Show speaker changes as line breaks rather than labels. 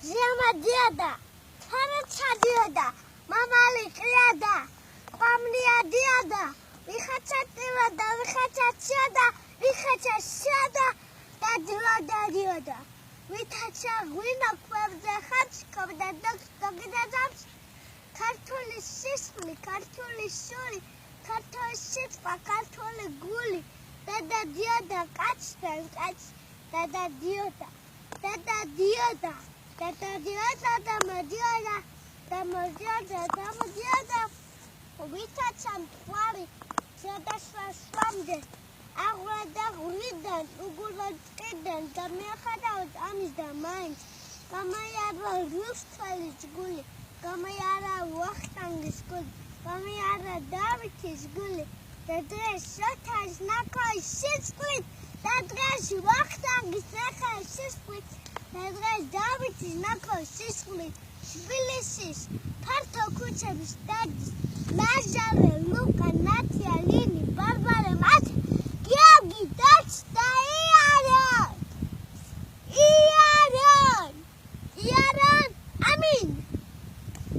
ზიამა დიოდა, ფარაცა დიოდა, მამალი ყრიოდა, ყვამნია დიოდა, ვიხაცა ტივოდა, ვიხაცა ციოდა, ვიხაცა შიოდა და დიოდა. ვითაცა ღვინა ქვებზე ხარჯქობდა დოგდა ძამს, ქართული სისხლი, ქართული შური, ქართული სიტყვა, ქართული გული, დედა დიოდა კაცთან კაც, დედა დიოდა და მოდიოდა, ვითაცა მტვარი ზედაშვა სვამდე, აღვრა ღვიდან, უგულა წყიდან და მიახედავთ ამის და მაინც, გამაიარა რუსთველის გული, გამაიარა ვახტანგის გული, გამაიარა დავითის გული, და დღეს შოთას ნაქოის სისხლით, და დღეს ვახტანგის ნაქოის სისხლით, და დღეს დავითის ნაქოის სისხლით, თბილისის ფართო ქუჩების დადის, ლაჟავე, ლუკა, ნათია, ლინი,